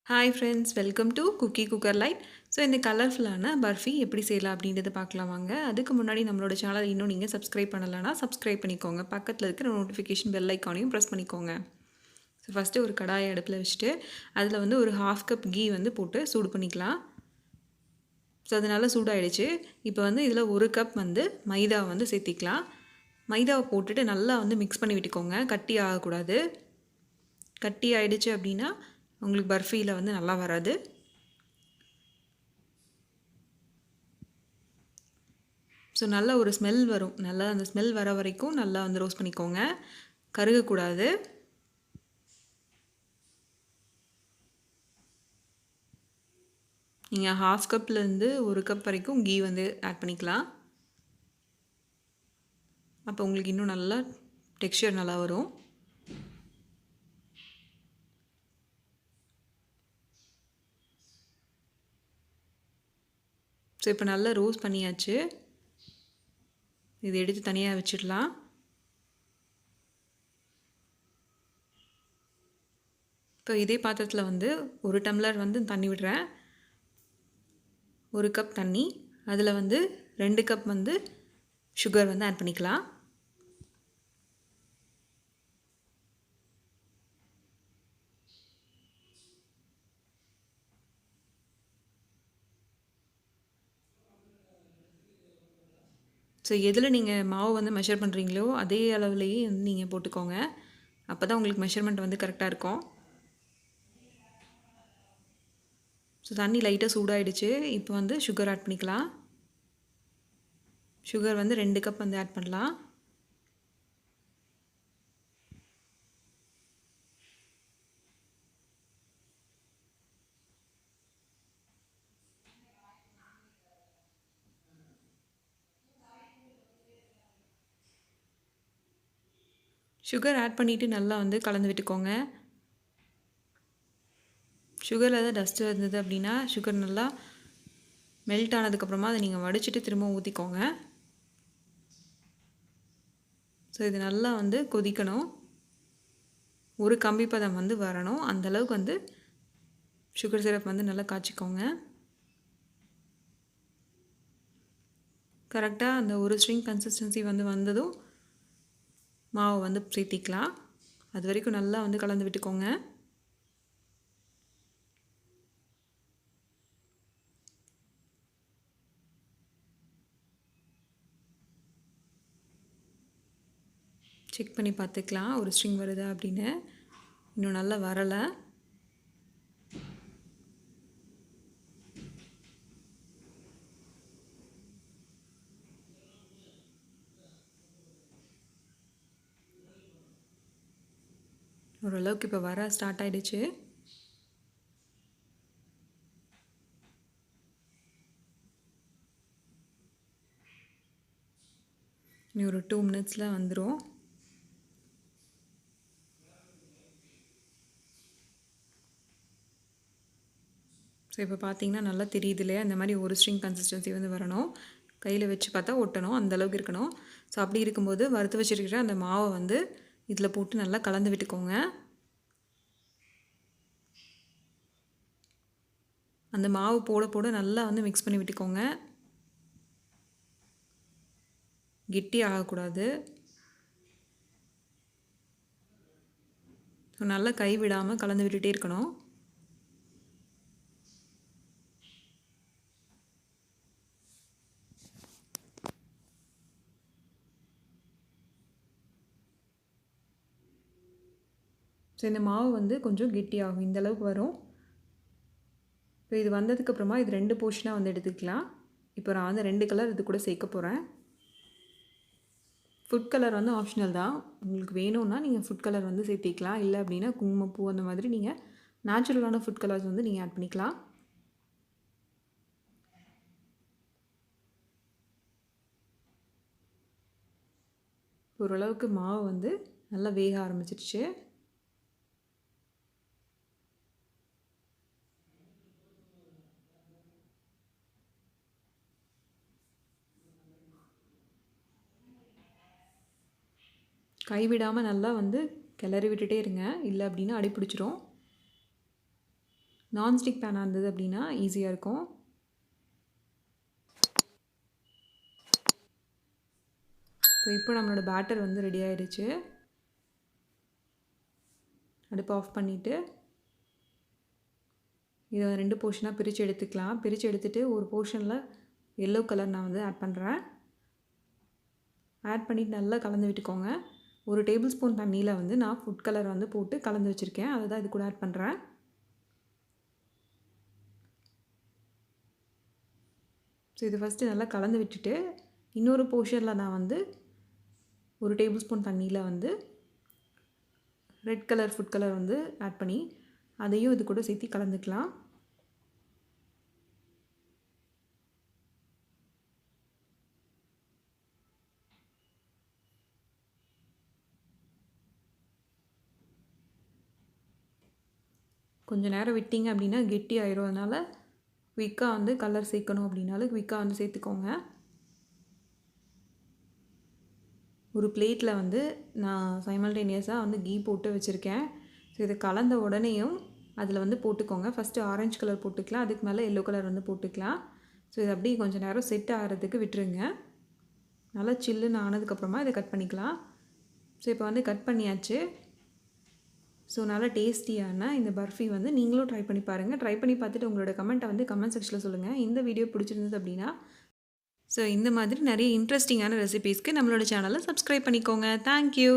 Hi friends, welcome to cookie cooker light. So இந்த கலர்ஃபுல்லான பர்ஃபி எப்படி செய்யலாம் அப்படின்றத பார்க்கலாம் வாங்க. அதுக்கு முன்னாடி நம்மளோட சேனல் இன்னும் நீங்கள் சப்ஸ்கிரைப் பண்ணலைன்னா சப்ஸ்கிரைப் பண்ணிக்கோங்க. பக்கத்தில் இருக்கிற நோட்டிஃபிகேஷன் பெல் ஐக்கானையும் ப்ரெஸ் பண்ணிக்கோங்க. ஸோ ஃபஸ்ட்டு ஒரு கடாயை அடுப்பில் வச்சுட்டு அதில் வந்து ஒரு 1/2 கப் கீ வந்து போட்டு சூடு பண்ணிக்கலாம். ஸோ அது நல்லா சூடாகிடுச்சு. இப்போ வந்து இதில் 1 கப் வந்து மைதா வந்து சேர்த்திக்கலாம். மைதாவை போட்டுட்டு நல்லா வந்து மிக்ஸ் பண்ணி விட்டுக்கோங்க. கட்டி ஆகக்கூடாது. கட்டி ஆகிடுச்சு அப்படின்னா உங்களுக்கு பர்ஃபியில் வந்து நல்லா வராது. ஸோ நல்ல ஒரு ஸ்மெல் வரும். நல்லா அந்த ஸ்மெல் வர வரைக்கும் நல்லா வந்து ரோஸ்ட் பண்ணிக்கோங்க. கருகக்கூடாது. நீங்கள் 1/2 கப்லேருந்து 1 கப் வரைக்கும் கீ வந்து ஆட் பண்ணிக்கலாம். அப்போ உங்களுக்கு இன்னும் நல்லா டெக்ஸ்சர் நல்லா வரும். ஸோ இப்போ நல்லா ரோஸ்ட் பண்ணியாச்சு. இது எடுத்து தனியாக வச்சிடலாம். இப்போ இதே பாத்திரத்தில் வந்து 1 டம்ளர் வந்து தண்ணி விடுறேன். 1 கப் தண்ணி, அதில் வந்து 2 கப் வந்து சுகர் வந்து ஆட் பண்ணிக்கலாம். ஸோ எதில் நீங்கள் மாவு வந்து மெஷர் பண்ணுறீங்களோ அதே அளவுலேயே வந்து நீங்கள் போட்டுக்கோங்க. அப்போ தான் உங்களுக்கு மெஷர்மெண்ட் வந்து கரெக்டாக இருக்கும். ஸோ தண்ணி லைட்டாக சூடாகிடுச்சு. இப்போ வந்து சுகர் ஆட் பண்ணிக்கலாம். சுகர் வந்து 2 கப் வந்து ஆட் பண்ணலாம். சுகர் ஆட் பண்ணிவிட்டு நல்லா வந்து கலந்து விட்டுக்கோங்க. சுகரில் ஏதாவது டஸ்ட்டு இருந்தது அப்படின்னா சுகர் நல்லா மெல்ட் ஆனதுக்கப்புறமா அதை நீங்கள் வடிச்சிட்டு திரும்ப ஊற்றிக்கோங்க. ஸோ இது நல்லா வந்து கொதிக்கணும். ஒரு கம்பி பதம் வந்து வரணும். அந்தளவுக்கு வந்து சுகர் சிரப் வந்து நல்லா காய்ச்சிக்கோங்க. கரெக்டாக அந்த ஒரு ஸ்ட்ரிங் கன்சிஸ்டன்சி வந்து வந்ததும் மாவை வந்து சேர்த்திக்கலாம். அது வரைக்கும் நல்லா வந்து கலந்து விட்டுக்கோங்க. செக் பண்ணி பார்த்துக்கலாம் ஒரு ஸ்ட்ரிங் வருதா அப்படின்னு. இன்னும் நல்லா வரலை. ஓரளவுக்கு இப்போ வர ஸ்டார்ட் ஆகிடுச்சு. இன்னும் ஒரு 2 மினிட்ஸில் வந்துடும். ஸோ இப்போ பார்த்தீங்கன்னா நல்லா தெரியுது இல்லையா? இந்த மாதிரி ஒரு ஸ்ட்ரிங் கன்சிஸ்டன்சி வந்து வரணும். கையில் வச்சு பார்த்தா ஒட்டணும், அந்தளவுக்கு இருக்கணும். ஸோ அப்படி இருக்கும்போது வறுத்து வச்சுருக்கிற அந்த மாவை வந்து இதில் போட்டு நல்லா கலந்து விட்டுக்கோங்க. அந்த மாவு போட போட நல்லா வந்து மிக்ஸ் பண்ணி விட்டுக்கோங்க. கெட்டி ஆகக்கூடாது. ஸோ நல்லா கை விடாமல் கலந்து விட்டுட்டே இருக்கணும். ஸோ இந்த மாவு வந்து கொஞ்சம் கெட்டியாகும். இந்தளவுக்கு வரும். இப்போ இது வந்ததுக்கப்புறமா இது 2 போர்ஷனாக வந்து எடுத்துக்கலாம். இப்போ நான் வந்து 2 கலர் இது கூட சேர்க்க போகிறேன். ஃபுட் கலர் வந்து ஆப்ஷனல் தான். உங்களுக்கு வேணும்னா நீங்கள் ஃபுட் கலர் வந்து சேர்த்திக்கலாம். இல்லை அப்படின்னா குங்குமப்பூ அந்த மாதிரி நீங்கள் நேச்சுரலான ஃபுட் கலர்ஸ் வந்து நீங்கள் ஆட் பண்ணிக்கலாம். ஓரளவுக்கு மாவு வந்து நல்லா வேக ஆரம்பிச்சிருச்சு. கைவிடாமல் நல்லா வந்து கிளறி விட்டுட்டே இருங்க. இல்லை அப்படின்னா அடி பிடிச்சிரும். நான்ஸ்டிக் பேனாக இருந்தது அப்படின்னா ஈஸியாக இருக்கும். ஸோ இப்போ நம்மளோட பேட்டர் வந்து ரெடி ஆகிடுச்சு. அடுப்பு ஆஃப் பண்ணிவிட்டு இதை 2 போர்ஷனாக பிரித்து எடுத்துக்கலாம். பிரித்து எடுத்துகிட்டு ஒரு போர்ஷனில் எல்லோ கலர் நான் வந்து ஆட் பண்ணுறேன். ஆட் பண்ணிவிட்டு நல்லா கலந்து விட்டுக்கோங்க. 1 டேபிள் ஸ்பூன் தண்ணியில் வந்து நான் ஃபுட் கலர் வந்து போட்டு கலந்து வச்சுருக்கேன். அதை தான் இது கூட ஆட் பண்ணுறேன். ஸோ இது ஃபஸ்ட்டு நல்லா கலந்து விட்டுட்டு இன்னொரு போர்ஷனில் நான் வந்து 1 டேபிள் ஸ்பூன் தண்ணியில் வந்து ரெட் கலர் ஃபுட் கலர் வந்து ஆட் பண்ணி அதையும் இது கூட சேர்த்து கலந்துக்கலாம். கொஞ்சம் நேரம் விட்டிங்க அப்படின்னா கெட்டி ஆயிரும். அதனால் குயிக்காக வந்து கலர் சேர்க்கணும் அப்படின்னாலும் குயிக்காக வந்து சேர்த்துக்கோங்க. ஒரு பிளேட்டில் வந்து நான் சைமல்டேனியஸாக வந்து கீ போட்டு வச்சுருக்கேன். ஸோ இதை கலந்த உடனேயும் அதில் வந்து போட்டுக்கோங்க. ஃபஸ்ட்டு ஆரஞ்சு கலர் போட்டுக்கலாம், அதுக்கு மேலே எல்லோ கலர் வந்து போட்டுக்கலாம். ஸோ இது அப்படியே கொஞ்சம் நேரம் செட் ஆகிறதுக்கு விட்டுருங்க. நல்லா சில்லுன்னு ஆனதுக்கப்புறமா இதை கட் பண்ணிக்கலாம். ஸோ இப்போ வந்து கட் பண்ணியாச்சு. ஸோ நல்லா டேஸ்டியான இந்த பர்ஃபி வந்து நீங்களும் ட்ரை பண்ணி பாருங்கள். ட்ரை பண்ணி பார்த்துட்டு உங்களோட கமெண்ட்டை வந்து கமெண்ட் செக்ஷனில் சொல்லுங்கள். இந்த வீடியோ பிடிச்சிருந்தது அப்படின்னா ஸோ இந்த மாதிரி நிறைய இன்ட்ரெஸ்டிங்கான ரெசிபீஸ்க்கு நம்மளோட சேனலை சப்ஸ்கிரைப் பண்ணிக்கோங்க. தேங்க்யூ.